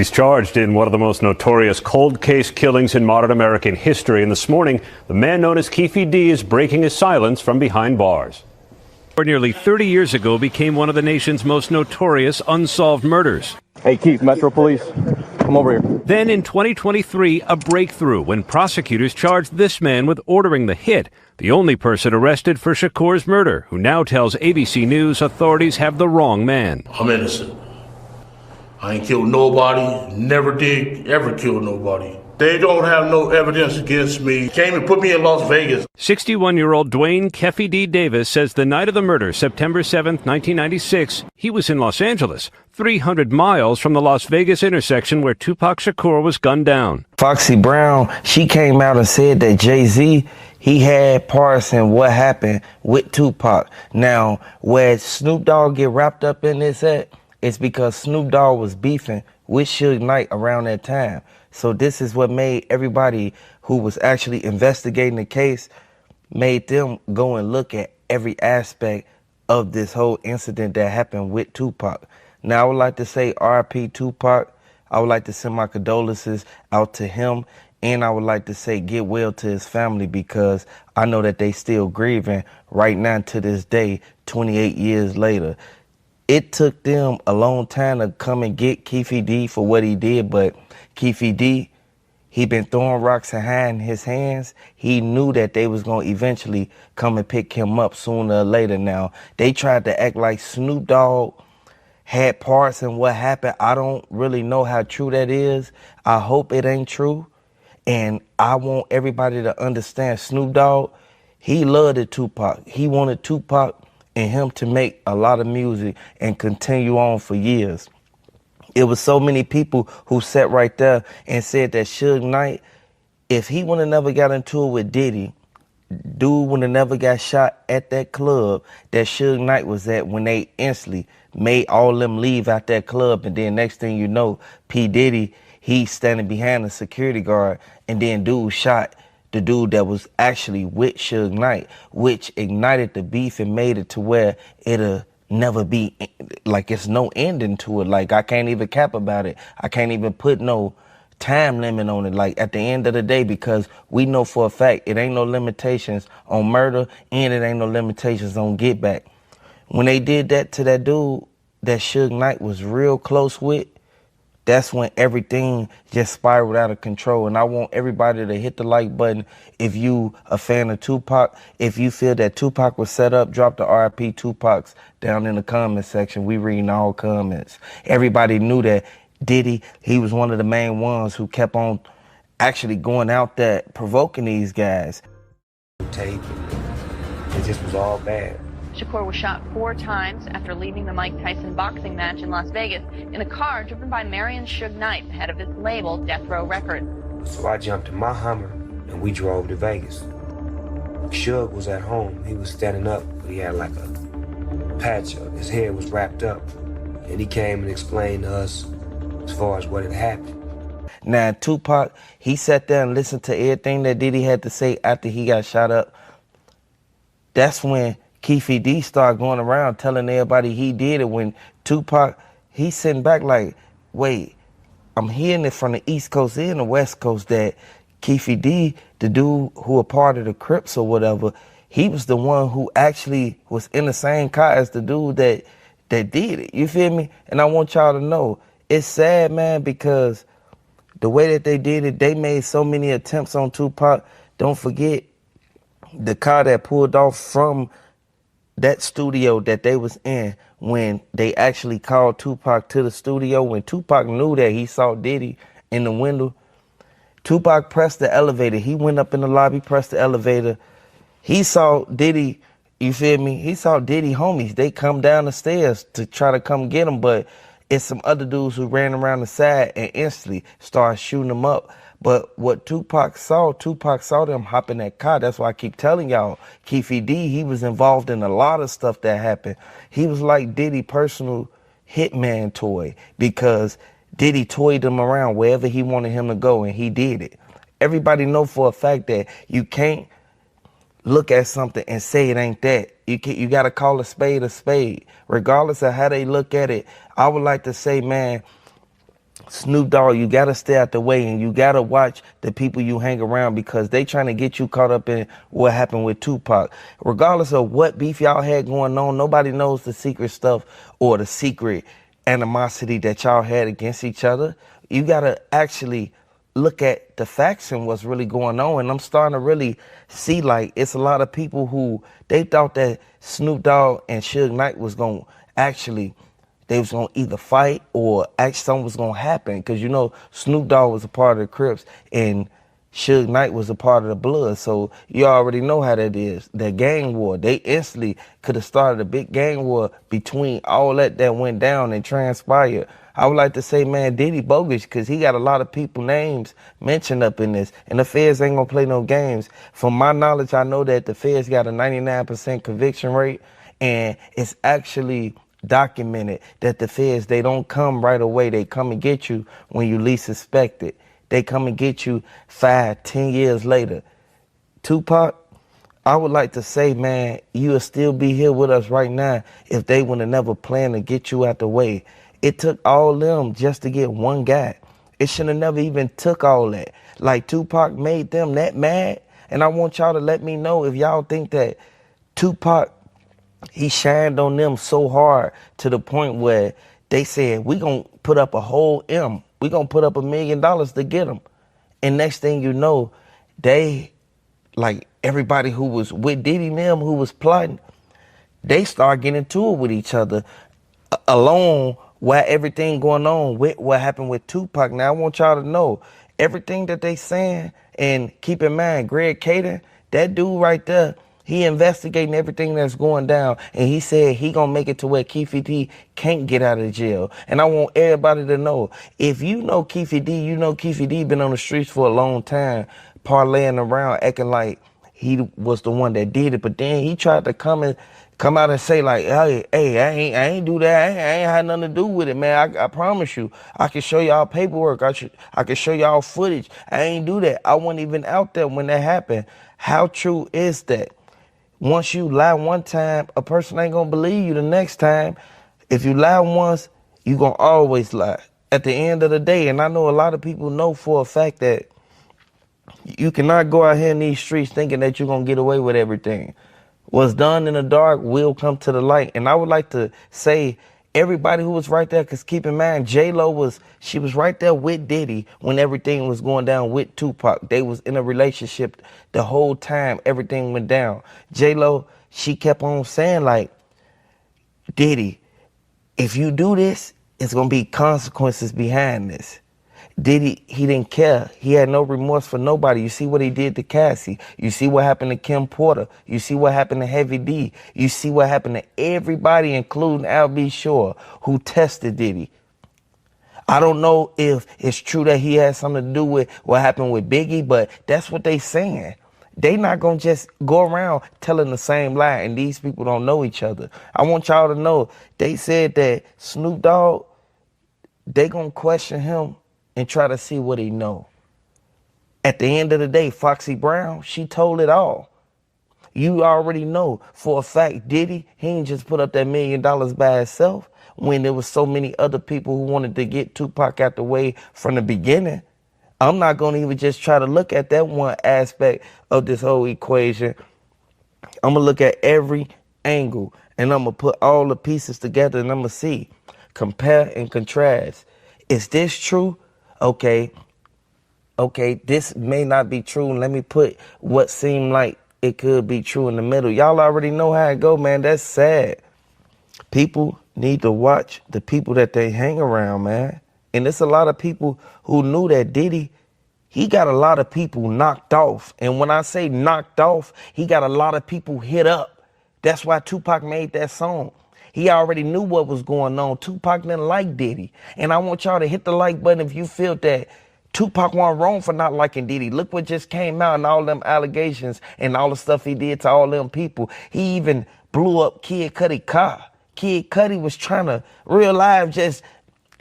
He's charged in one of the most notorious cold case killings in modern American history. And this morning, the man known as Keffy D is breaking his silence from behind bars. Nearly 30 years ago, became one of the nation's most notorious unsolved murders. Hey, Keith, Metro Police, come over here. Then in 2023, a breakthrough when prosecutors charged this man with ordering the hit, the only person arrested for Shakur's murder, who now tells ABC News authorities have the wrong man. I'm innocent. I ain't killed nobody, never did ever kill nobody. They don't have no evidence against me. Came and put me in Las Vegas. 61-year-old Dwayne Keffy D. Davis says the night of the murder, September 7th, 1996, he was in Los Angeles, 300 miles from the Las Vegas intersection where Tupac Shakur was gunned down. Foxy Brown, she came out and said that Jay-Z, he had parts in what happened with Tupac. Now, where Snoop Dogg get wrapped up in this at, it's because Snoop Dogg was beefing with Suge Knight around that time. So this is what made everybody who was actually investigating the case, made them go and look at every aspect of this whole incident that happened with Tupac. Now, I would like to say R.I.P. Tupac. I would like to send my condolences out to him. And I would like to say get well to his family, because I know that they still grieving right now to this day, 28 years later. It took them a long time to come and get Keffy D for what he did, but Keffy D, he been throwing rocks and hiding his hands. He knew that they was going to eventually come and pick him up sooner or later. Now, they tried to act like Snoop Dogg had parts in what happened. I don't really know how true that is. I hope it ain't true. And I want everybody to understand Snoop Dogg, he loved Tupac. He wanted Tupac and him to make a lot of music and continue on for years. It was so many people who sat right there and said that Suge Knight, if he would have never got into it with Diddy, dude would have never got shot at that club that Suge Knight was at when they instantly made all them leave out that club. And then next thing you know, P. Diddy, he's standing behind the security guard, and then dude shot the dude that was actually with Suge Knight, which ignited the beef and made it to where it'll never be, like, it's no ending to it. Like, I can't even cap about it. I can't even put no time limit on it, like, at the end of the day, because we know for a fact it ain't no limitations on murder, and it ain't no limitations on get back. When they did that to that dude that Suge Knight was real close with, that's when everything just spiraled out of control. And I want everybody to hit the like button if you a fan of Tupac. If you feel that Tupac was set up, drop the RIP Tupacs down in the comment section. We reading all comments. Everybody knew that Diddy, he was one of the main ones who kept on actually going out there provoking these guys. Tape, it just was all bad. Shakur was shot 4 times after leaving the Mike Tyson boxing match in Las Vegas in a car driven by Marion Suge Knight, head of his label Death Row Records. So I jumped in my Hummer and we drove to Vegas. Suge was at home. He was standing up, but he had like a patch. His head was wrapped up. And he came and explained to us as far as what had happened. Now, Tupac, he sat there and listened to everything that Diddy had to say after he got shot up. That's when Keffy D started going around telling everybody he did it. When Tupac, he's sitting back like, wait, I'm hearing it from the East Coast and the West Coast that Keffy D, the dude who a part of the Crips or whatever, he was the one who actually was in the same car as the dude that did it. You feel me? And I want y'all to know, it's sad, man, because the way that they did it, they made so many attempts on Tupac. Don't forget the car that pulled off from that studio that they was in when they actually called Tupac to the studio. When Tupac knew that he saw Diddy in the window, Tupac pressed the elevator. He went up in the lobby, pressed the elevator. He saw Diddy, you feel me? He saw Diddy homies. They come down the stairs to try to come get him, but it's some other dudes who ran around the side and instantly started shooting them up. But what Tupac saw them hop in that car. That's why I keep telling y'all, Keffy D, he was involved in a lot of stuff that happened. He was like Diddy personal hitman toy, because Diddy toyed him around wherever he wanted him to go, and he did it. Everybody know for a fact that you can't look at something and say it ain't that. You got to call a spade, regardless of how they look at it. I would like to say, man, Snoop Dogg, you gotta stay out the way, and you gotta watch the people you hang around, because they trying to get you caught up in what happened with Tupac. Regardless of what beef y'all had going on, nobody knows the secret stuff or the secret animosity that y'all had against each other. You gotta actually look at the facts and what's really going on. And I'm starting to really see, like, it's a lot of people who, they thought that Snoop Dogg and Suge Knight was gonna actually, they was going to either fight or actually something was going to happen. Because, you know, Snoop Dogg was a part of the Crips and Suge Knight was a part of the Blood. So you already know how that is. That gang war, they instantly could have started a big gang war between all that went down and transpired. I would like to say, man, Diddy bogus, because he got a lot of people names mentioned up in this. And the feds ain't going to play no games. From my knowledge, I know that the feds got a 99% conviction rate. And it's actually documented that the feds, they don't come right away. They come and get you when you least suspect it. They come and get you 5-10 years later. Tupac, I would like to say, man, you would still be here with us right now if they would have never planned to get you out the way. It took all them just to get one guy. It should have never even took all that. Like, Tupac made them that mad. And I want y'all to let me know if y'all think that Tupac, he shined on them so hard to the point where they said, we gonna put up a whole M. We gonna put up $1 million to get him. And next thing you know, they, like everybody who was with Diddy and them, who was plotting, they start getting into it with each other alone while everything going on with what happened with Tupac. Now, I want y'all to know everything that they saying, and keep in mind, Greg Caden, that dude right there, he investigating everything that's going down, and he said he gonna make it to where Keffy D can't get out of jail. And I want everybody to know, if you know Keffy D, you know Keffy D been on the streets for a long time, parlaying around, acting like he was the one that did it. But then he tried to come out and say, like, hey, I ain't do that. I ain't had nothing to do with it, man. I promise you, I can show y'all paperwork. I can show y'all footage. I ain't do that. I wasn't even out there when that happened. How true is that? Once you lie one time, a person ain't gonna believe you the next time. If you lie once, you gonna always lie at the end of the day. And I know a lot of people know for a fact that you cannot go out here in these streets thinking that you're gonna get away with everything. What's done in the dark will come to the light. And I would like to say, everybody who was right there, because keep in mind, J-Lo was right there with Diddy when everything was going down with Tupac. They was in a relationship the whole time everything went down. J-Lo, she kept on saying, like, Diddy, if you do this, it's going to be consequences behind this. Diddy, he didn't care. He had no remorse for nobody. You see what he did to Cassie. You see what happened to Kim Porter. You see what happened to Heavy D. You see what happened to everybody, including Al B. Shore, who tested Diddy. I don't know if it's true that he had something to do with what happened with Biggie, but that's what they saying. They not going to just go around telling the same lie, and these people don't know each other. I want y'all to know, they said that Snoop Dogg, they going to question him and try to see what he know. At the end of the day, Foxy Brown, she told it all. You already know for a fact, Diddy, he ain't just put up that $1 million by himself when there was so many other people who wanted to get Tupac out the way from the beginning. I'm not going to even just try to look at that one aspect of this whole equation. I'm going to look at every angle, and I'm going to put all the pieces together, and I'm going to see, compare and contrast. Is this true? Okay, this may not be true. Let me put what seemed like it could be true in the middle. Y'all already know how it go, man. That's sad. People need to watch the people that they hang around, man. And there's a lot of people who knew that Diddy, he got a lot of people knocked off. And when I say knocked off, he got a lot of people hit up. That's why Tupac made that song. He already knew what was going on. Tupac didn't like Diddy. And I want y'all to hit the like button if you feel that Tupac wasn't wrong for not liking Diddy. Look what just came out and all them allegations and all the stuff he did to all them people. He even blew up Kid Cudi's car. Kid Cudi was trying to real life just,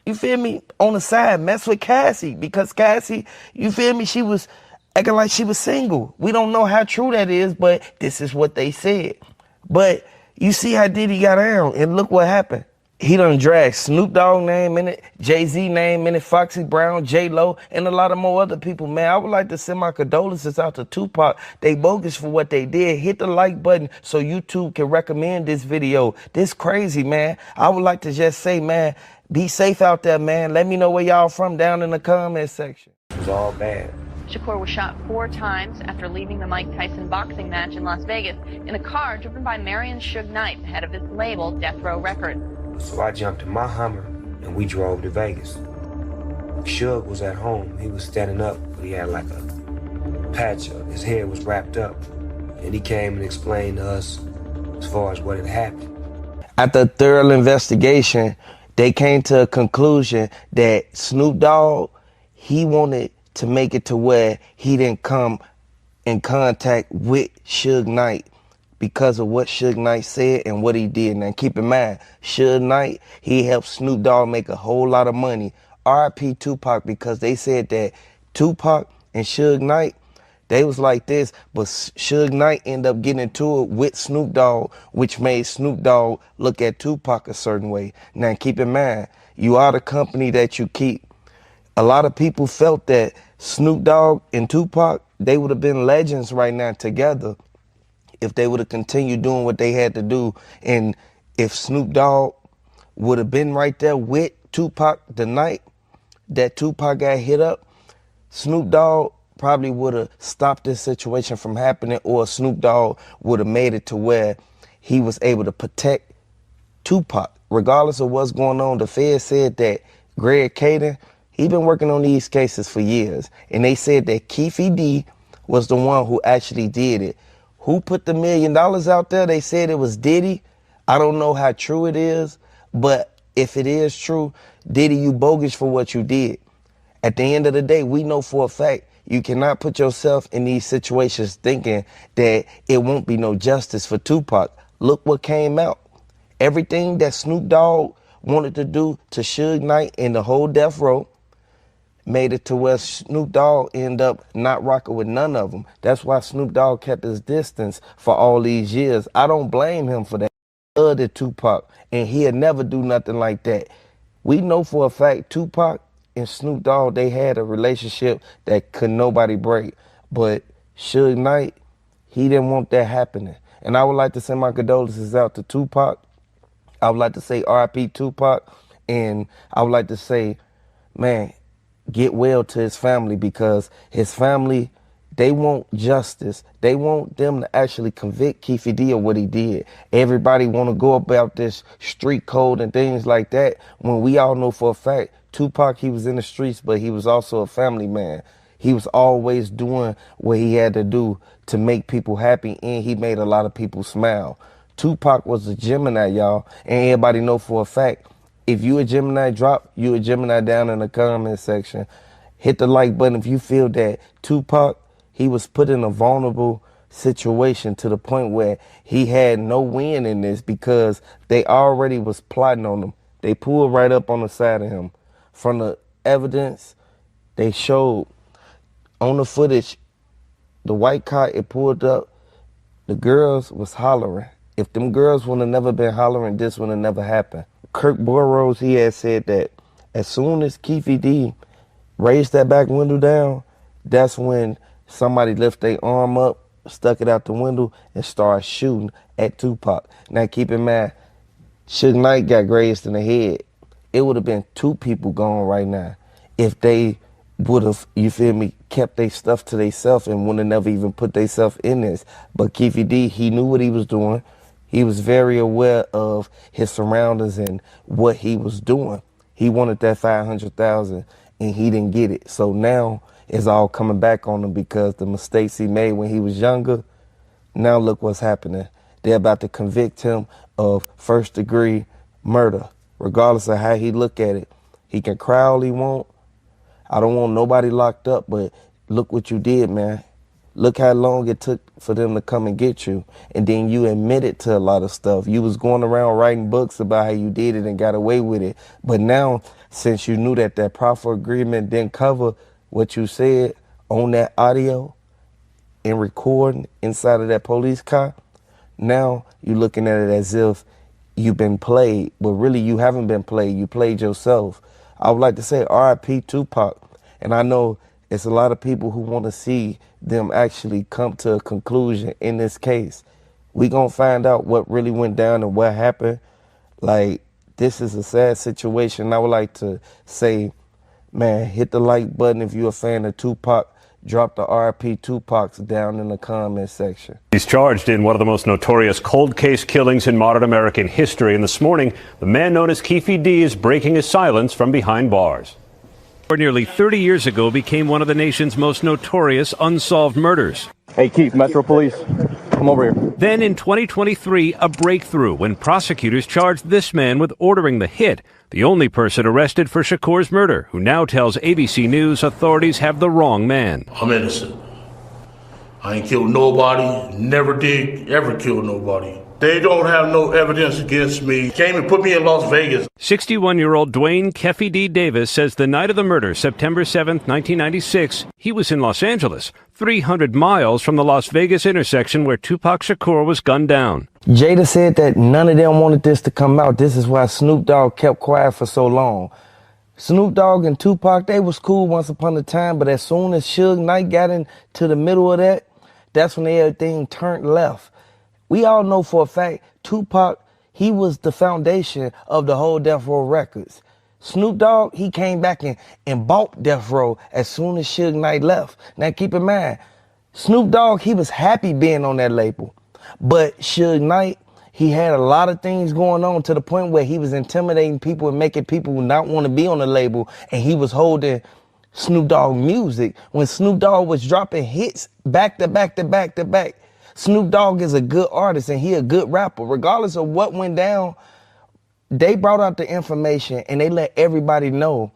you feel me, on the side, mess with Cassie. Because Cassie, you feel me, she was acting like she was single. We don't know how true that is, but this is what they said. But you see how Diddy got down, and look what happened. He done dragged Snoop Dogg name in it, Jay-Z name in it, Foxy Brown, J-Lo, and a lot of more other people. Man, I would like to send my condolences out to Tupac. They bogus for what they did. Hit the like button so YouTube can recommend this video. This crazy, man. I would like to just say, man, be safe out there, man. Let me know where y'all from down in the comment section. It was all bad. Shakur was shot 4 times after leaving the Mike Tyson boxing match in Las Vegas in a car driven by Marion Suge Knight ahead of his label Death Row Records. So I jumped in my Hummer and we drove to Vegas. Suge was at home. He was standing up, but he had like a patch. His hair was wrapped up. And he came and explained to us as far as what had happened. After a thorough investigation, they came to a conclusion that Snoop Dogg, he wanted to make it to where he didn't come in contact with Suge Knight because of what Suge Knight said and what he did. Now keep in mind, Suge Knight, he helped Snoop Dogg make a whole lot of money. R.I.P. Tupac, because they said that Tupac and Suge Knight, they was like this, but Suge Knight ended up getting into it with Snoop Dogg, which made Snoop Dogg look at Tupac a certain way. Now keep in mind, you are the company that you keep. A lot of people felt that Snoop Dogg and Tupac, they would have been legends right now together if they would have continued doing what they had to do. And if Snoop Dogg would have been right there with Tupac the night that Tupac got hit up, Snoop Dogg probably would have stopped this situation from happening, or Snoop Dogg would have made it to where he was able to protect Tupac. Regardless of what's going on, the Fed said that Greg Caden, he been working on these cases for years, and they said that Keffy D was the one who actually did it. Who put the $1 million out there? They said it was Diddy. I don't know how true it is, but if it is true, Diddy, you bogus for what you did. At the end of the day, we know for a fact you cannot put yourself in these situations thinking that it won't be no justice for Tupac. Look what came out. Everything that Snoop Dogg wanted to do to Suge Knight and the whole Death Row made it to where Snoop Dogg ended up not rocking with none of them. That's why Snoop Dogg kept his distance for all these years. I don't blame him for that. He loved Tupac, and he'll never do nothing like that. We know for a fact Tupac and Snoop Dogg, they had a relationship that could nobody break. But Suge Knight, he didn't want that happening. And I would like to send my condolences out to Tupac. I would like to say R.I.P. Tupac. And I would like to say, man, get well to his family, because his family, they want justice. They want them to actually convict Keffy D of what he did. Everybody want to go about this street code and things like that, when we all know for a fact Tupac, he was in the streets, but he was also a family man. He was always doing what he had to do to make people happy, and he made a lot of people smile. Tupac was a Gemini, y'all, and everybody know for a fact, if you a Gemini, drop you a Gemini down in the comment section. Hit the like button if you feel that Tupac, he was put in a vulnerable situation to the point where he had no win in this, because they already was plotting on him. They pulled right up on the side of him. From the evidence they showed on the footage, the white car, it pulled up, the girls was hollering. If them girls would have never been hollering, this would have never happened. Kirk Burroughs, he had said that as soon as Keffy D raised that back window down, that's when somebody lifted their arm up, stuck it out the window, and started shooting at Tupac. Now keep in mind, Suge Knight got grazed in the head. It would have been 2 people gone right now if they would have, you feel me, kept their stuff to themselves and would have never even put themselves in this. But Keffy D, he knew what he was doing. He was very aware of his surroundings and what he was doing. He wanted that $500,000 and he didn't get it. So now it's all coming back on him because the mistakes he made when he was younger. Now look what's happening. They're about to convict him of first-degree murder, regardless of how he look at it. He can cry all he want. I don't want nobody locked up, but look what you did, man. Look how long it took for them to come and get you. And then you admitted to a lot of stuff. You was going around writing books about how you did it and got away with it. But now, since you knew that that proffer agreement didn't cover what you said on that audio and recording inside of that police car, now you're looking at it as if you've been played, but really you haven't been played. You played yourself. I would like to say R.I.P. Tupac. And I know it's a lot of people who want to see them actually come to a conclusion in this case. We gonna find out what really went down and what happened. Like, this is a sad situation. I would like to say, man, hit the like button if you're a fan of Tupac. Drop the R.I.P. Tupacs down in the comment section. He's charged in one of the most notorious cold case killings in modern American history. And this morning, the man known as Keffy D is breaking his silence from behind bars. Nearly 30 years ago, became one of the nation's most notorious unsolved murders. Hey, Keith, Metro Police, come over here. Then in 2023, a breakthrough when prosecutors charged this man with ordering the hit, the only person arrested for Shakur's murder, who now tells ABC News authorities have the wrong man. I'm innocent. I ain't killed nobody, never did, ever kill nobody. They don't have no evidence against me. Came and put me in Las Vegas. 61-year-old Dwayne Keffy D. Davis says the night of the murder, September 7, 1996, he was in Los Angeles, 300 miles from the Las Vegas intersection where Tupac Shakur was gunned down. Jada said that none of them wanted this to come out. This is why Snoop Dogg kept quiet for so long. Snoop Dogg and Tupac, they was cool once upon a time, but as soon as Suge Knight got into the middle of that, that's when everything turned left. We all know for a fact, Tupac, he was the foundation of the whole Death Row Records. Snoop Dogg, he came back and bought Death Row as soon as Suge Knight left. Now keep in mind, Snoop Dogg, he was happy being on that label. But Suge Knight, he had a lot of things going on to the point where he was intimidating people and making people not want to be on the label. And he was holding Snoop Dogg music when Snoop Dogg was dropping hits back to back to back to back. Snoop Dogg is a good artist and he a good rapper. Regardless of what went down, they brought out the information and they let everybody know.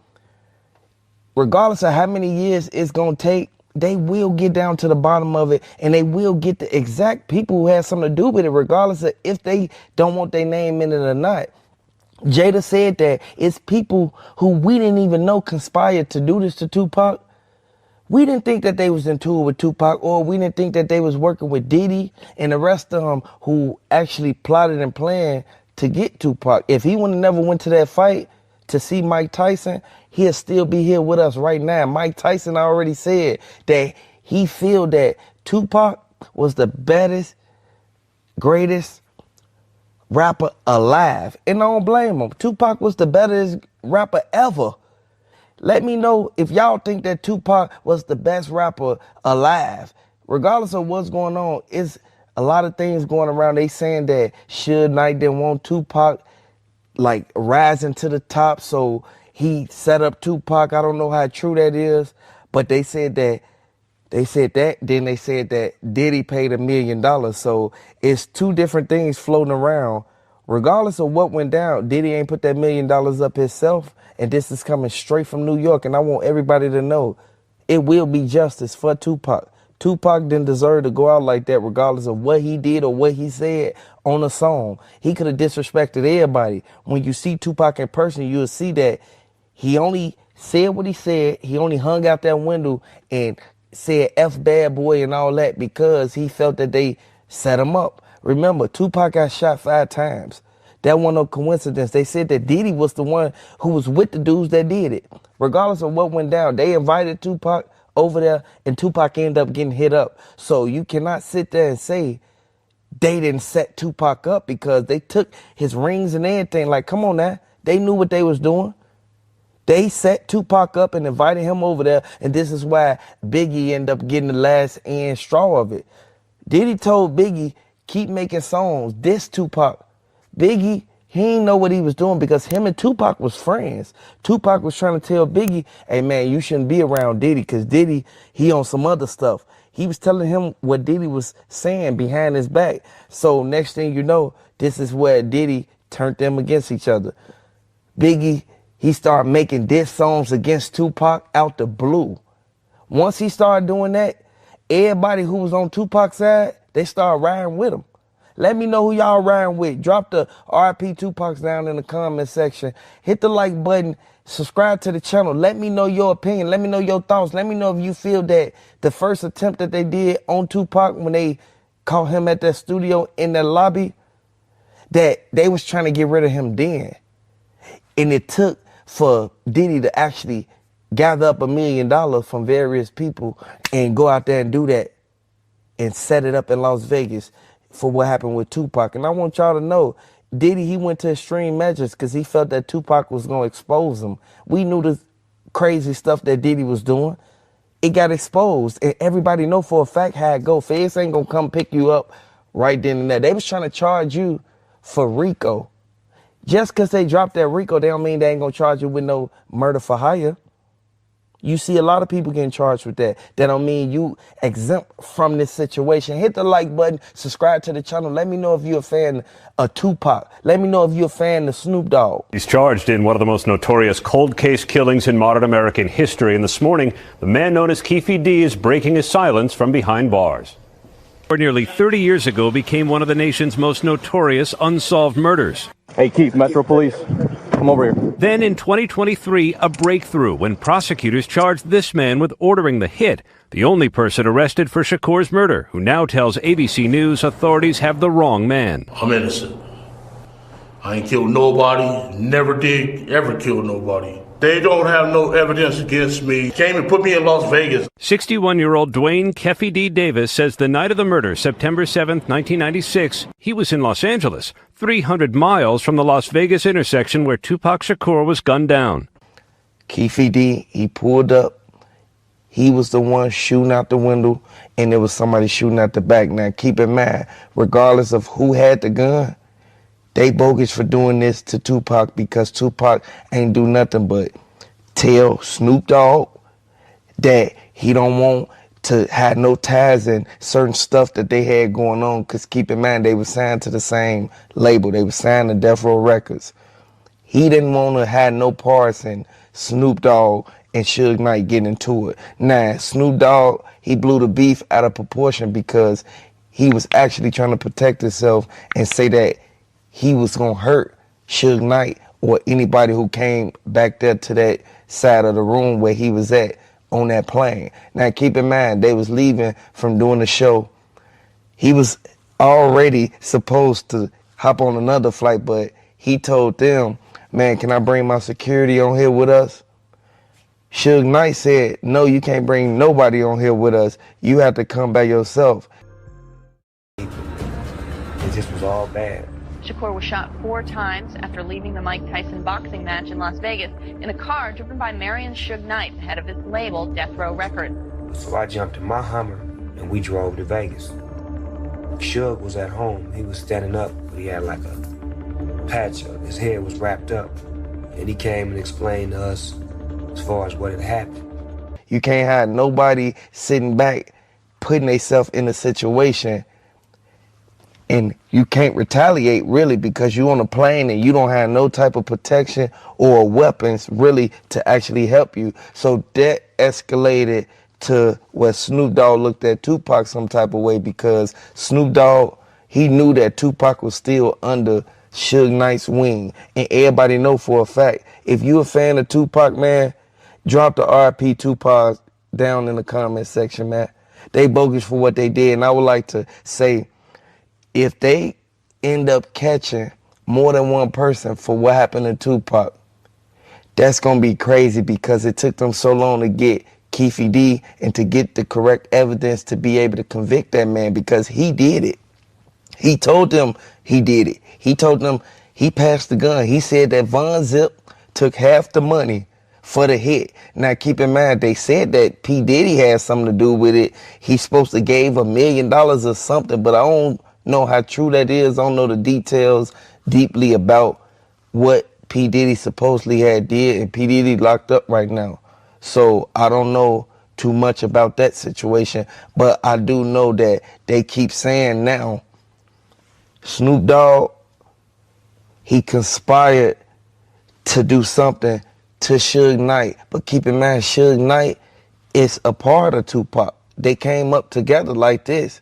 Regardless of how many years it's going to take, they will get down to the bottom of it and they will get the exact people who had something to do with it, regardless of if they don't want their name in it or not. Jada said that it's people who we didn't even know conspired to do this to Tupac. We didn't think that they was in tour with Tupac, or we didn't think that they was working with Diddy and the rest of them who actually plotted and planned to get Tupac. If he would have never went to that fight to see Mike Tyson, he'll still be here with us right now. Mike Tyson already said that he feel that Tupac was the baddest, greatest rapper alive. And I don't blame him. Tupac was the baddest rapper ever. Let me know if y'all think that Tupac was the best rapper alive. Regardless of what's going on, it's a lot of things going around. They saying that Suge Knight didn't want Tupac like rising to the top, so he set up Tupac. I don't know how true that is, but they said that. Then they said that Diddy paid $1 million. So it's two different things floating around. Regardless of what went down, Diddy ain't put that $1 million up himself. And this is coming straight from New York. And I want everybody to know it will be justice for Tupac. Tupac didn't deserve to go out like that, regardless of what he did or what he said on a song. He could have disrespected everybody. When you see Tupac in person, you'll see that he only said what he said. He only hung out that window and said F bad boy and all that because he felt that they set him up. Remember, Tupac got shot 5 times. That wasn't no coincidence. They said that Diddy was the one who was with the dudes that did it. Regardless of what went down, they invited Tupac over there and Tupac ended up getting hit up. So you cannot sit there and say they didn't set Tupac up because they took his rings and everything. Like, come on now. They knew what they was doing. They set Tupac up and invited him over there, and this is why Biggie ended up getting the last end straw of it. Diddy told Biggie, keep making songs, diss Tupac. Biggie, he didn't know what he was doing because him and Tupac was friends. Tupac was trying to tell Biggie, hey man, you shouldn't be around Diddy because Diddy, he on some other stuff. He was telling him what Diddy was saying behind his back. So next thing you know, this is where Diddy turned them against each other. Biggie, he started making diss songs against Tupac out the blue. Once he started doing that, everybody who was on Tupac's side, they started riding with him. Let me know who y'all riding with. Drop the RIP Tupacs down in the comment section. Hit the like button. Subscribe to the channel. Let me know your opinion. Let me know your thoughts. Let me know if you feel that the first attempt that they did on Tupac when they caught him at that studio in that lobby, that they was trying to get rid of him then. And it took for Diddy to actually gather up $1 million from various people and go out there and do that and set it up in Las Vegas for what happened with Tupac. And I want y'all to know, Diddy, he went to extreme measures because he felt that Tupac was going to expose him. We knew the crazy stuff that Diddy was doing. It got exposed, and everybody know for a fact how it go. Feds ain't going to come pick you up right then and there. They was trying to charge you for Rico. Just because they dropped that Rico, they don't mean they ain't going to charge you with no murder for hire. You see a lot of people getting charged with that. That don't mean you exempt from this situation. Hit the like button, subscribe to the channel. Let me know if you're a fan of Tupac. Let me know if you're a fan of Snoop Dogg. He's charged in one of the most notorious cold case killings in modern American history. And this morning, the man known as Keffy D is breaking his silence from behind bars. Nearly 30 years ago, became one of the nation's most notorious unsolved murders. Hey, Keith, Metro Police, come over here. Then in 2023, a breakthrough when prosecutors charged this man with ordering the hit, the only person arrested for Shakur's murder, who now tells ABC News authorities have the wrong man. I'm innocent. I ain't killed nobody, never did ever kill nobody. They don't have no evidence against me. Came and put me in Las Vegas. 61-year-old Dwayne Keffy D. Davis says the night of the murder, September 7th, 1996, he was in Los Angeles, 300 miles from the Las Vegas intersection where Tupac Shakur was gunned down. Keffy D, he pulled up. He was the one shooting out the window, and there was somebody shooting out the back. Now, keep in mind, regardless of who had the gun, they bogus for doing this to Tupac because Tupac ain't do nothing but tell Snoop Dogg that he don't want to have no ties in certain stuff that they had going on. Because keep in mind, they were signed to the same label. They were signed to Death Row Records. He didn't want to have no parts in Snoop Dogg and Suge Knight getting into it. Now, Snoop Dogg, he blew the beef out of proportion because he was actually trying to protect himself and say that he was going to hurt Suge Knight or anybody who came back there to that side of the room where he was at on that plane. Now, keep in mind, they was leaving from doing the show. He was already supposed to hop on another flight, but he told them, man, can I bring my security on here with us? Suge Knight said, no, you can't bring nobody on here with us. You have to come by yourself. It just was all bad. Shakur was shot 4 times after leaving the Mike Tyson boxing match in Las Vegas in a car driven by Marion Suge Knight, head of his label, Death Row Records. So I jumped in my Hummer and we drove to Vegas. Suge was at home. He was standing up, but he had like a patch of his hair was wrapped up. And he came and explained to us as far as what had happened. You can't have nobody sitting back putting themselves in a situation, and you can't retaliate really because you're on a plane and you don't have no type of protection or weapons really to actually help you. So that escalated to where Snoop Dogg looked at Tupac some type of way because Snoop Dogg, he knew that Tupac was still under Suge Knight's wing. And everybody know for a fact, if you a fan of Tupac, man, drop the RP Tupac down in the comment section, man. They bogus for what they did. And I would like to say, if they end up catching more than one person for what happened to Tupac, that's going to be crazy because it took them so long to get Keffy D and to get the correct evidence to be able to convict that man because he did it. He told them he did it. He told them he passed the gun. He said that Von Zip took half the money for the hit. Now, keep in mind, they said that P. Diddy had something to do with it. He's supposed to gave $1 million or something, but I don't know how true that is. I don't know the details deeply about what P. Diddy supposedly had did, and P. Diddy locked up right now. So I don't know too much about that situation, but I do know that they keep saying now Snoop Dogg, he conspired to do something to Suge Knight. But keep in mind, Suge Knight is a part of Tupac. They came up together like this.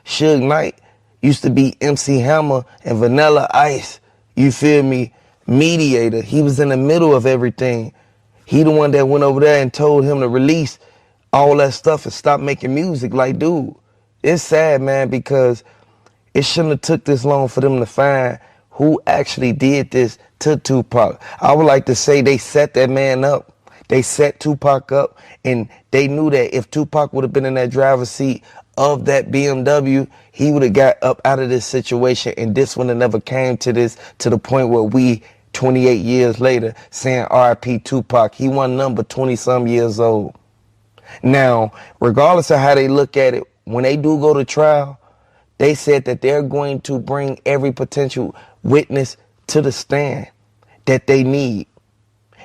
Suge Knight used to be MC Hammer and Vanilla Ice, you feel me, mediator. He was in the middle of everything. He the one that went over there and told him to release all that stuff and stop making music. Like, dude, it's sad, man, because it shouldn't have took this long for them to find who actually did this to Tupac. I would like to say they set that man up. They set Tupac up, and they knew that if Tupac would have been in that driver's seat of that BMW, he would have got up out of this situation, and this would have never came to this, to the point where we, 28 years later, saying R.I.P. Tupac. He wasn't number 20-some years old. Now, regardless of how they look at it, when they do go to trial, they said that they're going to bring every potential witness to the stand that they need.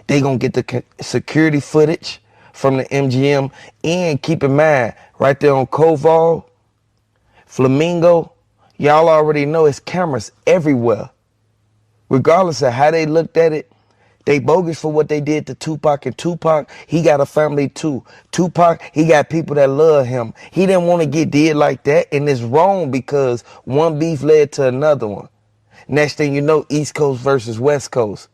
They're going to get the security footage from the MGM, and keep in mind, right there on Koval, Flamingo, y'all already know it's cameras everywhere. Regardless of how they looked at it, they bogus for what they did to Tupac, and Tupac, he got a family too. Tupac, he got people that love him. He didn't want to get did like that, and it's wrong because one beef led to another one. Next thing you know, East Coast versus West Coast.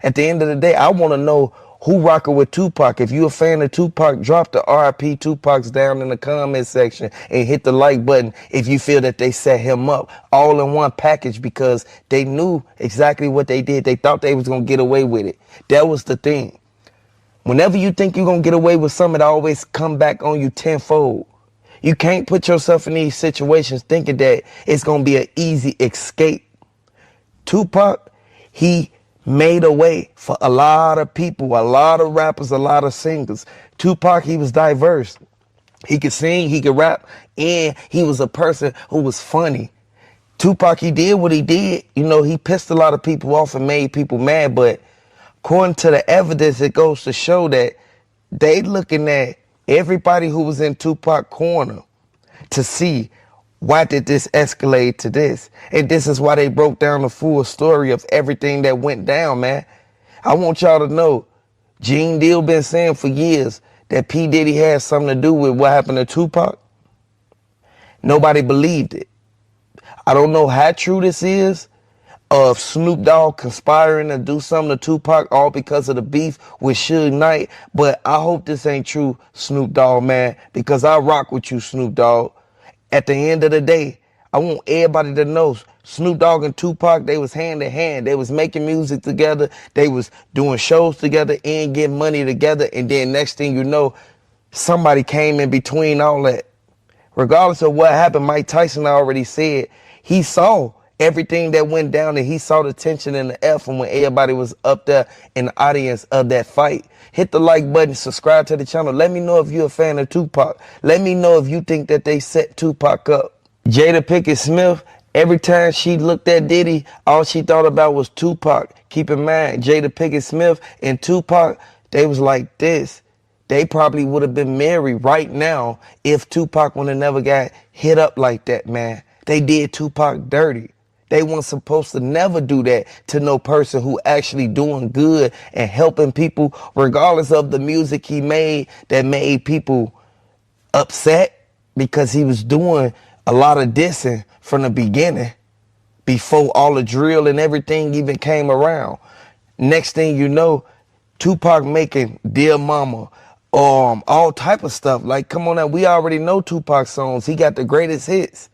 At the end of the day, I want to know who rocking with Tupac. If you a fan of Tupac, drop the R.I.P. Tupacs down in the comment section and hit the like button if you feel that they set him up all in one package because they knew exactly what they did. They thought they was going to get away with it. That was the thing. Whenever you think you're going to get away with something, it always come back on you tenfold. You can't put yourself in these situations thinking that it's going to be an easy escape. Tupac, he made a way for a lot of people, a lot of rappers, a lot of singers. Tupac, he was diverse. He could sing, he could rap, and he was a person who was funny. Tupac, he did what he did. You know, he pissed a lot of people off and made people mad, but according to the evidence, it goes to show that they looking at everybody who was in Tupac's corner to see why did this escalate to this? And this is why they broke down the full story of everything that went down, man. I want y'all to know, Gene Deal been saying for years that P. Diddy had something to do with what happened to Tupac. Nobody believed it. I don't know how true this is of Snoop Dogg conspiring to do something to Tupac all because of the beef with Suge Knight, but I hope this ain't true, Snoop Dogg, man, because I rock with you, Snoop Dogg. At the end of the day, I want everybody to know Snoop Dogg and Tupac, they was hand in hand. They was making music together. They was doing shows together and getting money together. And then next thing you know, somebody came in between all that. Regardless of what happened, Mike Tyson already said he saw everything that went down, and he saw the tension in the air from when everybody was up there in the audience of that fight. Hit the like button, subscribe to the channel. Let me know if you're a fan of Tupac. Let me know if you think that they set Tupac up. Jada Pinkett Smith, every time she looked at Diddy, all she thought about was Tupac. Keep in mind, Jada Pinkett Smith and Tupac, they was like this. They probably would have been married right now if Tupac would have never got hit up like that, man. They did Tupac dirty. They weren't supposed to never do that to no person who actually doing good and helping people, regardless of the music he made that made people upset, because he was doing a lot of dissing from the beginning before all the drill and everything even came around. Next thing you know, Tupac making Dear Mama, all type of stuff. Like, come on now, we already know Tupac songs. He got the greatest hits.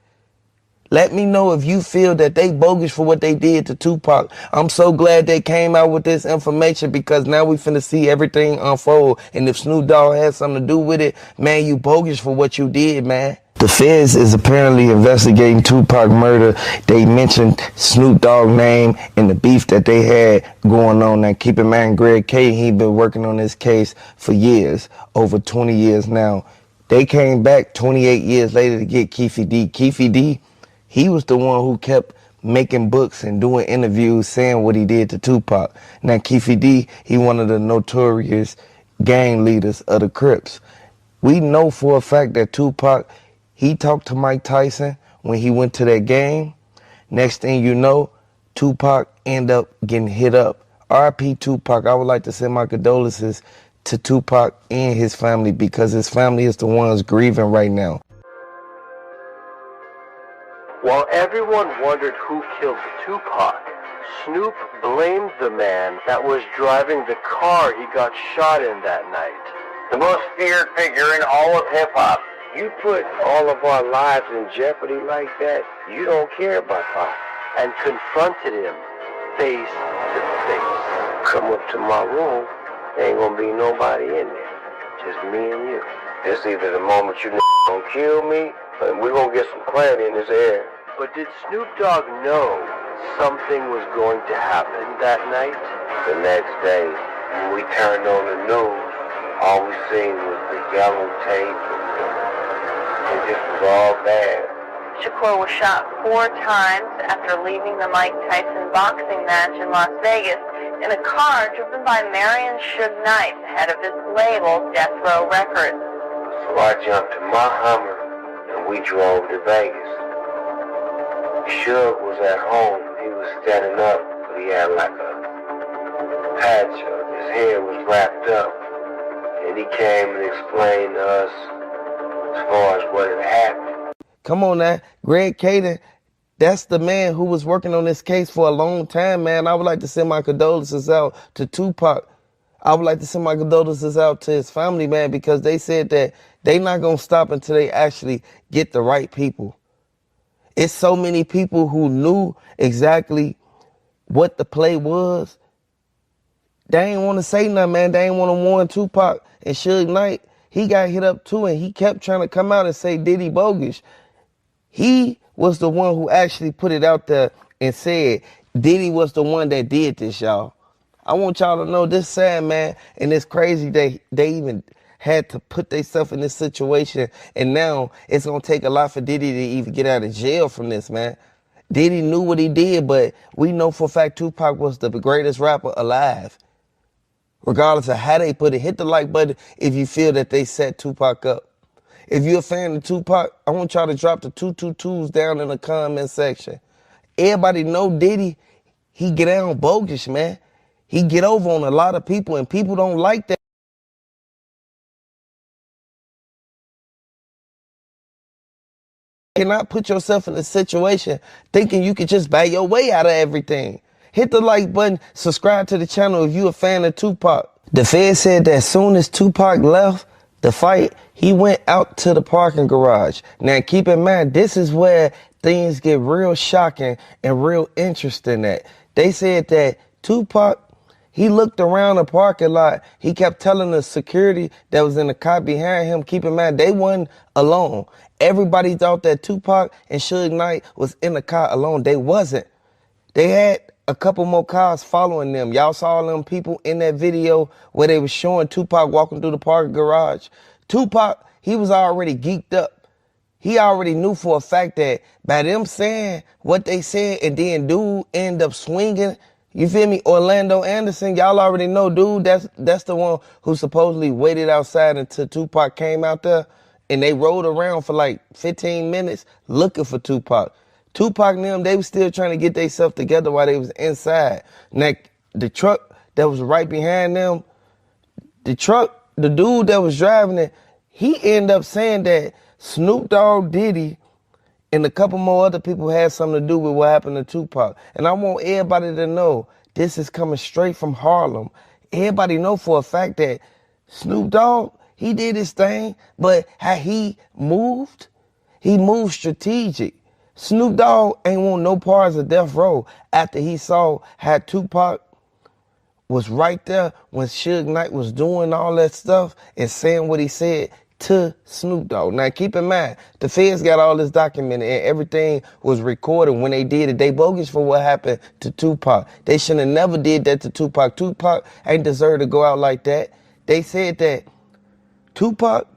Let me know if you feel that they bogus for what they did to Tupac. I'm so glad they came out with this information, because now we finna see everything unfold. And if Snoop Dogg has something to do with it, man, you bogus for what you did, man. The feds is apparently investigating Tupac murder. They mentioned Snoop Dogg name and the beef that they had going on. Now, keep in mind, Greg K, he been working on this case for years, over 20 years now. They came back 28 years later to get Keffy D. Keffy D, he was the one who kept making books and doing interviews saying what he did to Tupac. Now, Keffy D, he one of the notorious gang leaders of the Crips. We know for a fact that Tupac, he talked to Mike Tyson when he went to that game. Next thing you know, Tupac ended up getting hit up. R.I.P. Tupac. I would like to send my condolences to Tupac and his family, because his family is the ones grieving right now. While everyone wondered who killed Tupac, Snoop blamed the man that was driving the car he got shot in that night. The most feared figure in all of hip-hop. You put all of our lives in jeopardy like that, you don't care about Pac. And confronted him face to face. Come up to my room, there ain't gonna be nobody in there. Just me and you. It's either the moment you gonna kill me, and we're gonna get some clarity in this air. But did Snoop Dogg know something was going to happen that night? The next day, when we turned on the news, all we seen was the yellow tape. It just was all bad. Shakur was shot 4 times after leaving the Mike Tyson boxing match in Las Vegas in a car driven by Marion Suge Knight, head of his label, Death Row Records. So I jumped in my Hummer and we drove to Vegas. Suge was at home. He was standing up, but he had like a patch. His hair was wrapped up. And he came and explained to us as far as what had happened. Come on now, Greg Caden, that's the man who was working on this case for a long time, man. I would like to send my condolences out to Tupac. I would like to send my condolences out to his family, man, because they said that they not going to stop until they actually get the right people. It's so many people who knew exactly what the play was. They ain't want to say nothing, man. They ain't want to warn Tupac and Suge Knight. He got hit up too, and he kept trying to come out and say Diddy bogus. He was the one who actually put it out there and said Diddy was the one that did this, y'all. I want y'all to know this sad, man, and it's crazy they even had to put themselves in this situation, and now it's going to take a lot for Diddy to even get out of jail from this, man. Diddy knew what he did, but we know for a fact Tupac was the greatest rapper alive. Regardless of how they put it, hit the like button if you feel that they set Tupac up. If you're a fan of Tupac, I want y'all to drop the 222s down in the comment section. Everybody know Diddy, he get down bogus, man. He get over on a lot of people, and people don't like that. You cannot put yourself in a situation thinking you could just buy your way out of everything. Hit the like button, subscribe to the channel if you're a fan of Tupac. The Fed said that as soon as Tupac left the fight, he went out to the parking garage. Now keep in mind, this is where things get real shocking and real interesting at. They said that Tupac, he looked around the parking lot. He kept telling the security that was in the car behind him, keep in mind, they wasn't alone. Everybody thought that Tupac and Suge Knight was in the car alone. They wasn't. They had a couple more cars following them. Y'all saw them people in that video where they was showing Tupac walking through the parking garage. Tupac, he was already geeked up. He already knew for a fact that by them saying what they said and then dude end up swinging, you feel me? Orlando Anderson, y'all already know, dude, that's the one who supposedly waited outside until Tupac came out there, and they rode around for like 15 minutes looking for Tupac. Tupac and them, they was still trying to get themselves together while they was inside. Now, the truck that was right behind them, the dude that was driving it, he ended up saying that Snoop Dogg, Diddy, and a couple more other people had something to do with what happened to Tupac. And I want everybody to know this is coming straight from Harlem. Everybody know for a fact that Snoop Dogg, he did his thing, but how he moved strategic. Snoop Dogg ain't want no parts of Death Row after he saw how Tupac was right there when Suge Knight was doing all that stuff and saying what he said to Snoop Dogg. Now, keep in mind, the feds got all this documented and everything was recorded when they did it. They bogus for what happened to Tupac. They should have never did that to Tupac. Tupac ain't deserve to go out like that. They said that Tupac,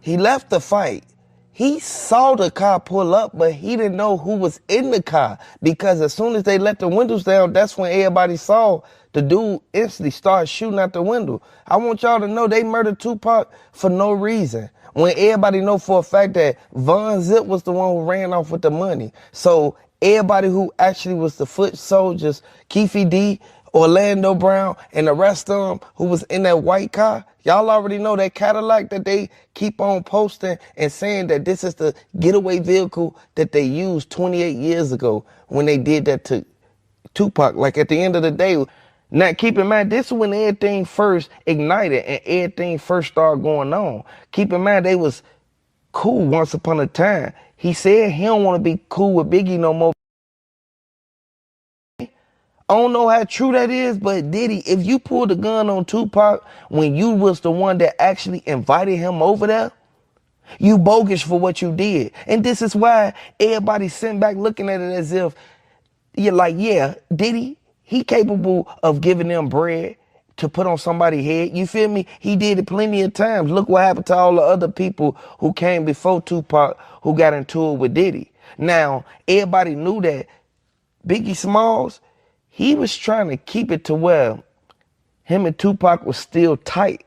he left the fight. He saw the car pull up, but he didn't know who was in the car, because as soon as they let the windows down, that's when everybody saw the dude instantly start shooting out the window. I want y'all to know they murdered Tupac for no reason, when everybody know for a fact that Von Zip was the one who ran off with the money. So everybody who actually was the foot soldiers, Keffy D, Orlando Brown, and the rest of them who was in that white car, y'all already know that Cadillac that they keep on posting and saying that this is the getaway vehicle that they used 28 years ago when they did that to Tupac. Like at the end of the day, now keep in mind, this is when everything first ignited and everything first started going on. Keep in mind, they was cool once upon a time. He said he don't want to be cool with Biggie no more. I don't know how true that is, but Diddy, if you pulled a gun on Tupac when you was the one that actually invited him over there, you bogus for what you did. And this is why everybody sitting back looking at it as if you're like, yeah, Diddy, he capable of giving them bread to put on somebody's head. You feel me? He did it plenty of times. Look what happened to all the other people who came before Tupac who got into it with Diddy. Now, everybody knew that Biggie Smalls, he was trying to keep it to where him and Tupac was still tight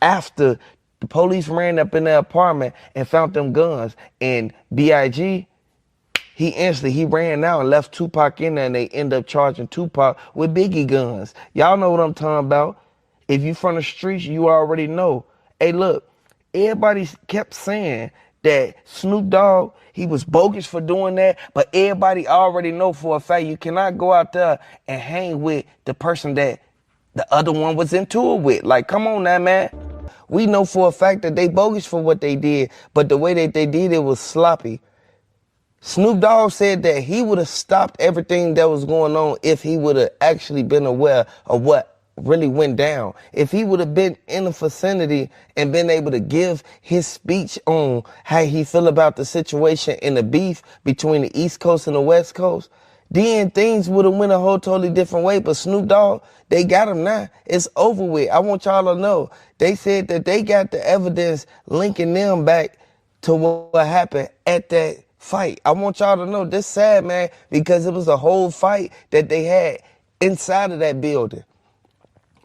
after the police ran up in their apartment and found them guns. And B.I.G., he ran out and left Tupac in there, and they end up charging Tupac with Biggie guns. Y'all know what I'm talking about. If you from the streets, you already know. Hey, look, everybody kept saying that Snoop Dogg, he was bogus for doing that, but everybody already know for a fact you cannot go out there and hang with the person that the other one was into it with. Like, come on now, man. We know for a fact that they bogus for what they did, but the way that they did it was sloppy. Snoop Dogg said that he would have stopped everything that was going on if he would have actually been aware of what really went down. If he would have been in the vicinity and been able to give his speech on how he feel about the situation and the beef between the East Coast and the West Coast, then things would have went a whole totally different way. But Snoop Dogg, they got him now. It's over with. I want y'all to know. They said that they got the evidence linking them back to what happened at that fight. I want y'all to know this sad, man, because it was a whole fight that they had inside of that building.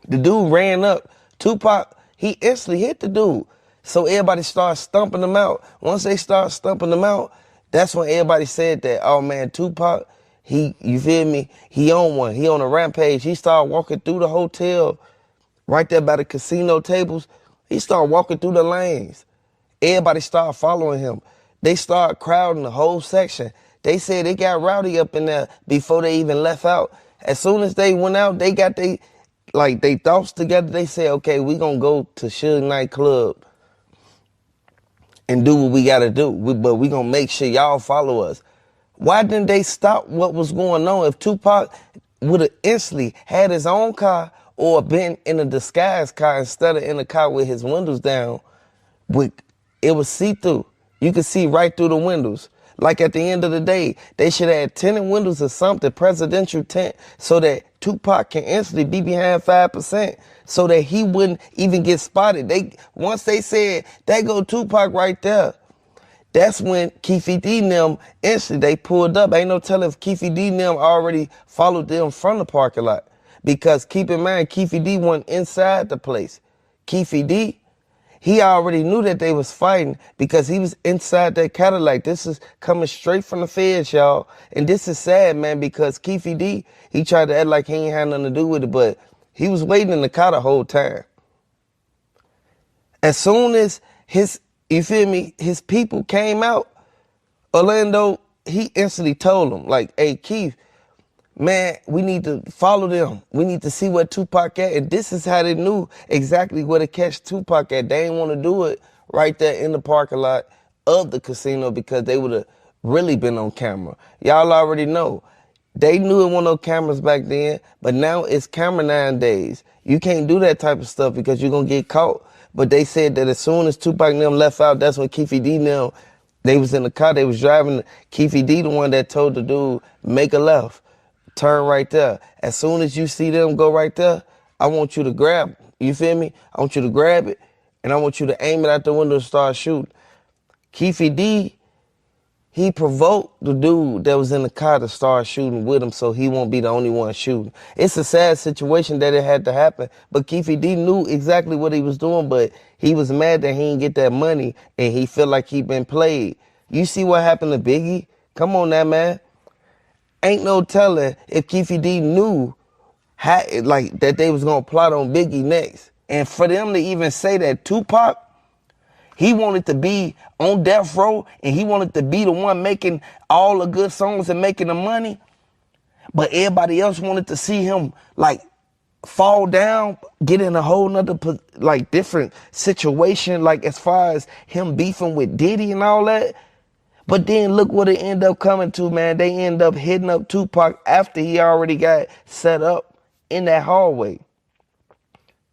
The dude ran up. Tupac, he instantly hit the dude. So everybody started stumping him out. Once they started stumping him out, that's when everybody said that, oh man, Tupac, you feel me? He on one. He on a rampage. He started walking through the hotel right there by the casino tables. He started walking through the lanes. Everybody started following him. They started crowding the whole section. They said they got rowdy up in there before they even left out. As soon as they went out, they got they thoughts together. They said, okay, we gonna go to Suge nightclub and do what we gotta do. But we gonna make sure y'all follow us. Why didn't they stop what was going on? If Tupac would have instantly had his own car or been in a disguise car instead of in a car with his windows down, it was see-through. You could see right through the windows. Like at the end of the day, they should have had tinted windows or something, presidential tint, so that Tupac can instantly be behind 5%, so that he wouldn't even get spotted. Once they said, there go Tupac right there, that's when Keffy D and them instantly, they pulled up. Ain't no telling if Keffy D and them already followed them from the parking lot. Because keep in mind, Keffy D wasn't inside the place. Keffy D, he already knew that they was fighting because he was inside that Cadillac. This is coming straight from the feds, y'all. And this is sad, man, because Keffy D, he tried to act like he ain't had nothing to do with it, but he was waiting in the car the whole time. As soon as you feel me, his people came out, Orlando, he instantly told them, like, hey, Keith, man, we need to follow them. We need to see where Tupac at. And this is how they knew exactly where to catch Tupac at. They didn't want to do it right there in the parking lot of the casino because they would have really been on camera. Y'all already know. They knew it wasn't no cameras back then, but now it's camera nowadays. You can't do that type of stuff because you're going to get caught. But they said that as soon as Tupac and them left out, that's when Keffy D and them, they was in the car, they was driving. Keffy D, the one that told the dude, make a left. Turn right there. As soon as you see them go right there, I want you to grab it. You feel me? I want you to grab it, and I want you to aim it out the window and start shooting. Keffy D, he provoked the dude that was in the car to start shooting with him so he won't be the only one shooting. It's a sad situation that it had to happen, but Keffy D knew exactly what he was doing, but he was mad that he didn't get that money, and he felt like he been played. You see what happened to Biggie? Come on now, man. Ain't no telling if Keffy D knew how, like, that they was going to plot on Biggie next. And for them to even say that Tupac, he wanted to be on death row and he wanted to be the one making all the good songs and making the money, but everybody else wanted to see him, like, fall down, get in a whole nother, like, different situation, like, as far as him beefing with Diddy and all that. But then look what it ended up coming to, man. They end up hitting up Tupac after he already got set up in that hallway.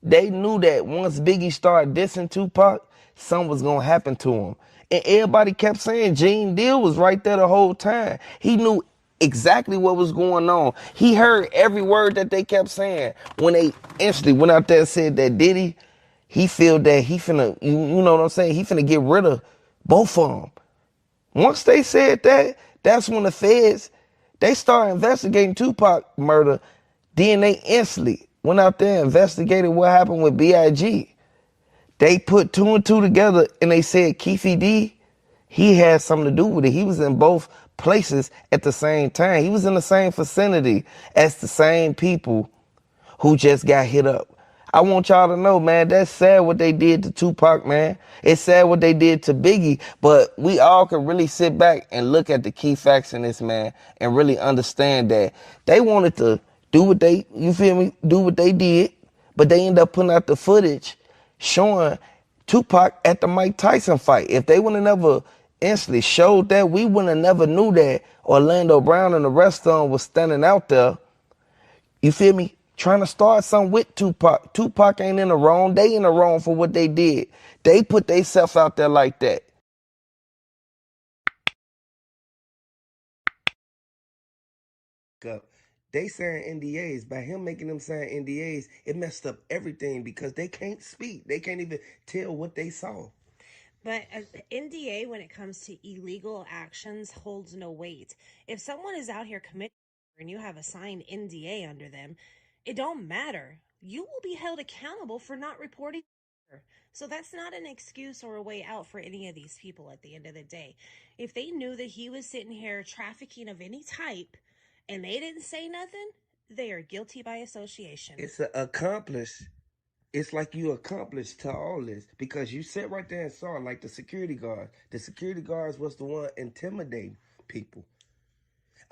They knew that once Biggie started dissing Tupac, something was going to happen to him. And everybody kept saying Gene Deal was right there the whole time. He knew exactly what was going on. He heard every word that they kept saying. When they instantly went out there and said that Diddy, he feel that he finna, you know what I'm saying? He finna get rid of both of them. Once they said that, that's when the feds, they started investigating Tupac murder. Then they instantly went out there and investigated what happened with B.I.G. They put two and two together and they said Keffy D, he had something to do with it. He was in both places at the same time. He was in the same vicinity as the same people who just got hit up. I want y'all to know, man, that's sad what they did to Tupac, man. It's sad what they did to Biggie, but we all can really sit back and look at the key facts in this, man, and really understand that they wanted to do what they, you feel me, do what they did, but they ended up putting out the footage showing Tupac at the Mike Tyson fight. If they would have never instantly showed that, we would have never knew that Orlando Brown and the rest of them was standing out there, you feel me, trying to start something with Tupac. Tupac ain't in the wrong. They in the wrong for what they did. They put themselves out there like that. They signed NDAs. By him making them sign NDAs, it messed up everything because they can't speak. They can't even tell what they saw. But an NDA, when it comes to illegal actions, holds no weight. If someone is out here committing and you have a signed NDA under them, it don't matter. You will be held accountable for not reporting. So that's not an excuse or a way out for any of these people at the end of the day. If they knew that he was sitting here trafficking of any type and they didn't say nothing, they are guilty by association. It's an accomplice. It's like you accomplished to all this because you sat right there and saw like the security guards. The security guards was the one intimidating people.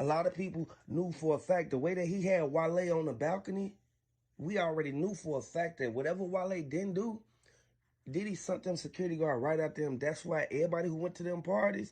A lot of people knew for a fact the way that he had Wale on the balcony, we already knew for a fact that whatever Wale didn't do, Diddy sent them security guard right after him. That's why everybody who went to them parties,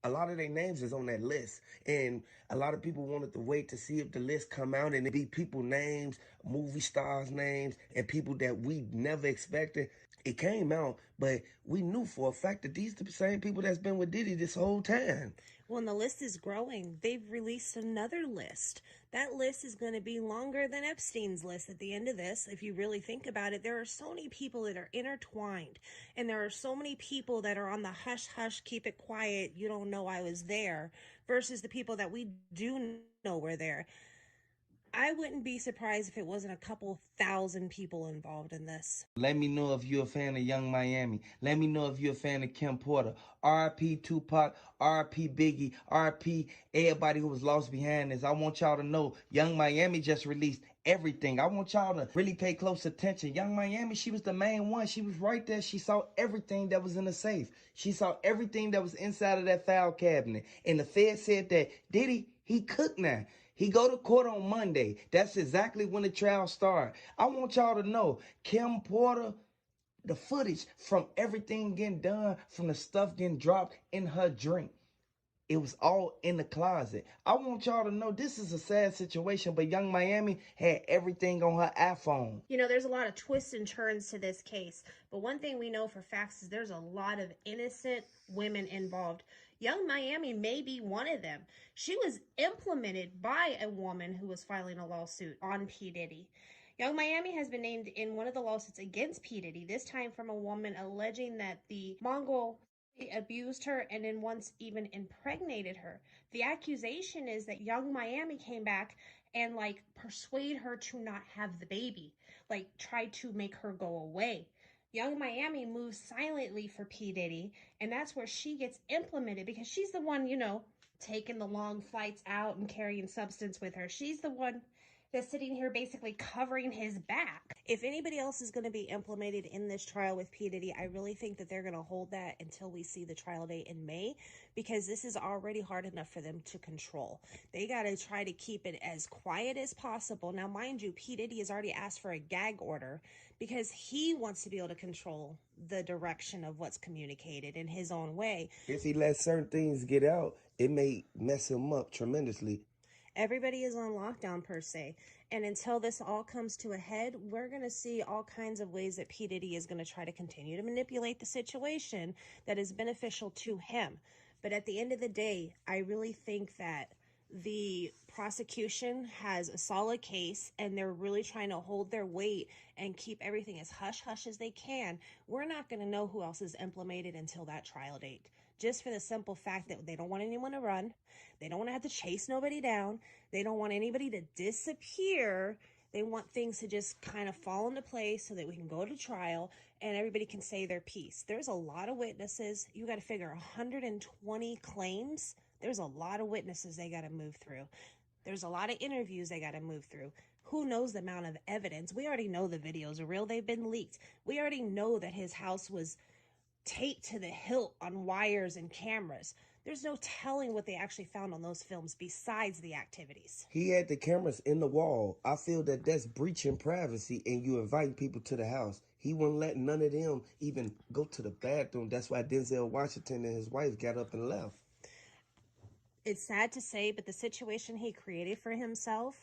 a lot of their names is on that list. And a lot of people wanted to wait to see if the list come out and it be people names, movie stars names, and people that we never expected. It came out, but we knew for a fact that these are the same people that's been with Diddy this whole time. When the list is growing, they've released another list. That list is going to be longer than Epstein's list at the end of this. If you really think about it, there are so many people that are intertwined, and there are so many people that are on the hush hush, keep it quiet, you don't know I was there, versus the people that we do know were there. I wouldn't be surprised if it wasn't a couple thousand people involved in this. Let me know if you're a fan of Young Miami. Let me know if you're a fan of Kim Porter. R.I.P. Tupac, R.I.P. Biggie, R.I.P. everybody who was lost behind this. I want y'all to know Young Miami just released everything. I want y'all to really pay close attention. Young Miami, she was the main one. She was right there. She saw everything that was in the safe. She saw everything that was inside of that file cabinet. And the Fed said that Diddy, he cooked now. He go to court on Monday. That's exactly when the trial started. I want y'all to know, Kim Porter, the footage from everything getting done, from the stuff getting dropped in her drink, it was all in the closet. I want y'all to know this is a sad situation, but Young Miami had everything on her iPhone. You know, there's a lot of twists and turns to this case, but one thing we know for facts is there's a lot of innocent women involved. Young Miami may be one of them. She was implemented by a woman who was filing a lawsuit on P. Diddy. Young Miami has been named in one of the lawsuits against P. Diddy, this time from a woman alleging that the Mongol abused her and then once even impregnated her. The accusation is that Young Miami came back and persuade her to not have the baby, tried to make her go away. Young Miami moves silently for P. Diddy, and that's where she gets implemented because she's the one, taking the long flights out and carrying substance with her. She's the one that's sitting here basically covering his back. If anybody else is going to be implemented in this trial with P. Diddy, I really think that they're going to hold that until we see the trial date in May, because this is already hard enough for them to control. They got to try to keep it as quiet as possible. Now, mind you, P. Diddy has already asked for a gag order because he wants to be able to control the direction of what's communicated in his own way. If he lets certain things get out, it may mess him up tremendously. Everybody is on lockdown per se. And until this all comes to a head, we're going to see all kinds of ways that P. Diddy is going to try to continue to manipulate the situation that is beneficial to him. But at the end of the day, I really think that the prosecution has a solid case and they're really trying to hold their weight and keep everything as hush-hush as they can. We're not going to know who else is implemented until that trial date, just for the simple fact that they don't want anyone to run. They don't want to have to chase nobody down. They don't want anybody to disappear. They want things to just kind of fall into place so that we can go to trial and everybody can say their piece. There's a lot of witnesses. You got to figure 120 claims. There's a lot of witnesses they got to move through. There's a lot of interviews they got to move through. Who knows the amount of evidence? We already know the videos are real. They've been leaked. We already know that his house was taped to the hilt on wires and cameras. There's no telling what they actually found on those films besides the activities. He had the cameras in the wall. I feel that that's breaching privacy and you invite people to the house. He wouldn't let none of them even go to the bathroom. That's why Denzel Washington and his wife got up and left. It's sad to say, but the situation he created for himself,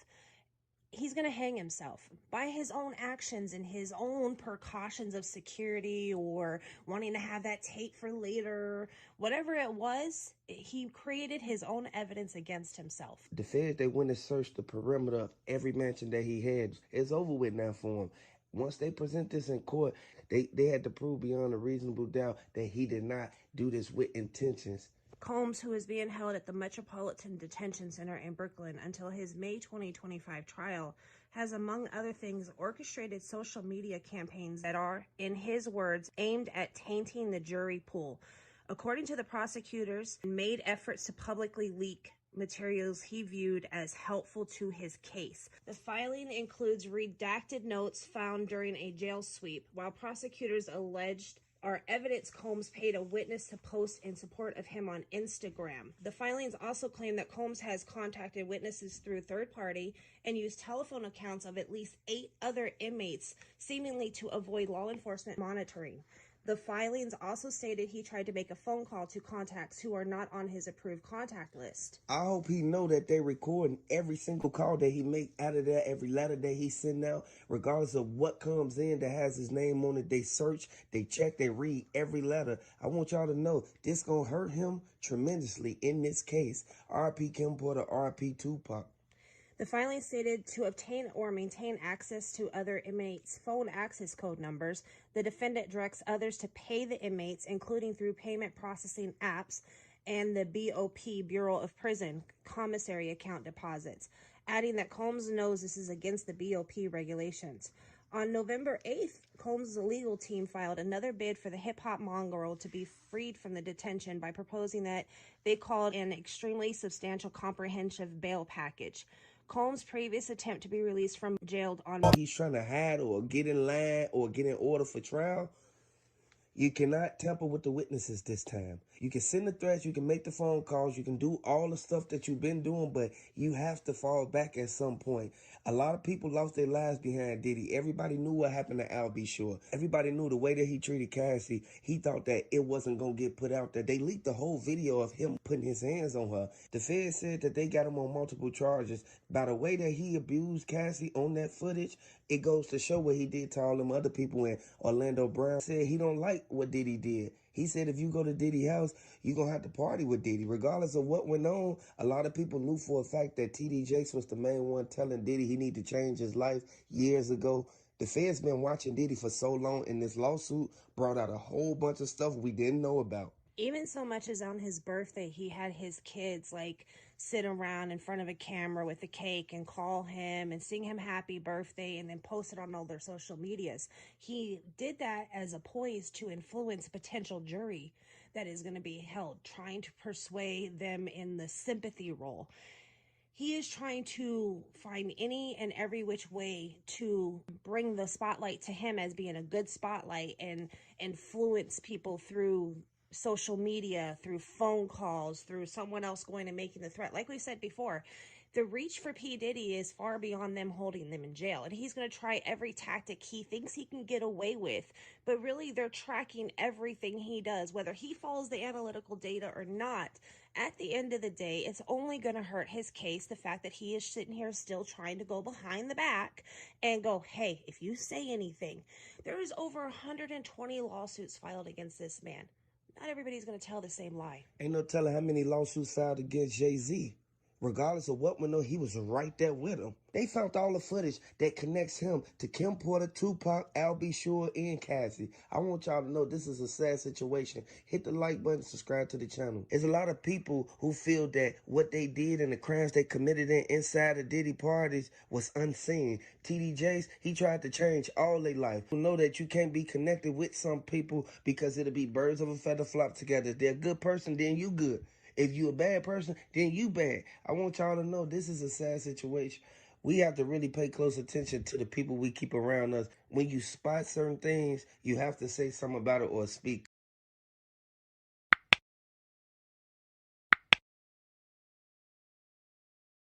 he's going to hang himself by his own actions and his own precautions of security or wanting to have that tape for later. Whatever it was, he created his own evidence against himself. The feds, they went and searched the perimeter of every mansion that he had. It's over with now for him. Once they present this in court, they had to prove beyond a reasonable doubt that he did not do this with intentions. Combs, who is being held at the Metropolitan Detention Center in Brooklyn until his May 2025 trial, has, among other things, orchestrated social media campaigns that are, in his words, aimed at tainting the jury pool. According to the prosecutors, made efforts to publicly leak materials he viewed as helpful to his case. The filing includes redacted notes found during a jail sweep, while prosecutors alleged are evidence Combs paid a witness to post in support of him on Instagram. The filings also claim that Combs has contacted witnesses through third party and used telephone accounts of at least 8 other inmates, seemingly to avoid law enforcement monitoring. The filings also stated he tried to make a phone call to contacts who are not on his approved contact list. I hope he know that they recording every single call that he make out of that, every letter that he send out, regardless of what comes in that has his name on it. They search, they check, they read every letter. I want y'all to know this gonna hurt him tremendously in this case. R.I.P. Kim Porter, R.I.P. Tupac. The filing stated to obtain or maintain access to other inmates' phone access code numbers, the defendant directs others to pay the inmates, including through payment processing apps and the BOP, Bureau of Prison, commissary account deposits, adding that Combs knows this is against the BOP regulations. On November 8th, Combs' legal team filed another bid for the hip-hop mongrel to be freed from the detention by proposing that they called an extremely substantial comprehensive bail package. Combs' previous attempt to be released from jail on... He's trying to hide or get in line or get in order for trial. You cannot tamper with the witnesses this time. You can send the threats, you can make the phone calls, you can do all the stuff that you've been doing, but you have to fall back at some point. A lot of people lost their lives behind Diddy. Everybody knew what happened to Al B. Shore. Everybody knew the way that he treated Cassie. He thought that it wasn't going to get put out there. They leaked the whole video of him putting his hands on her. The feds said that they got him on multiple charges. By the way that he abused Cassie on that footage, it goes to show what he did to all them other people. And Orlando Brown said he don't like what Diddy did. He said if you go to Diddy's house, you're going to have to party with Diddy. Regardless of what went on, a lot of people knew for a fact that T.D. Jakes was the main one telling Diddy he need to change his life years ago. The feds been watching Diddy for so long, and this lawsuit brought out a whole bunch of stuff we didn't know about. Even so much as on his birthday, he had his kids like sit around in front of a camera with a cake and call him and sing him happy birthday and then post it on all their social medias. He did that as a poise to influence a potential jury that is going to be held, trying to persuade them in the sympathy role. He is trying to find any and every which way to bring the spotlight to him as being a good spotlight and influence people through social media, through phone calls, through someone else going and making the threat. Like we said before, the reach for P. Diddy is far beyond them holding them in jail. And he's going to try every tactic he thinks he can get away with. But really, they're tracking everything he does, whether he follows the analytical data or not. At the end of the day, it's only going to hurt his case, the fact that he is sitting here still trying to go behind the back and go, hey, if you say anything, there is over 120 lawsuits filed against this man. Not everybody's going to tell the same lie. Ain't no telling how many lawsuits filed against Jay-Z. Regardless of what we know, he was right there with him. They found all the footage that connects him to Kim Porter, Tupac, Al B. Sure, and Cassie. I want y'all to know this is a sad situation. Hit the like button, subscribe to the channel. There's a lot of people who feel that what they did and the crimes they committed inside the Diddy parties was unseen. TD Jakes, he tried to change all their life. You know that you can't be connected with some people because it'll be birds of a feather flock together. If they're a good person, then you good. If you a bad person, then you bad. I want y'all to know this is a sad situation. We have to really pay close attention to the people we keep around us. When you spot certain things, you have to say something about it or speak.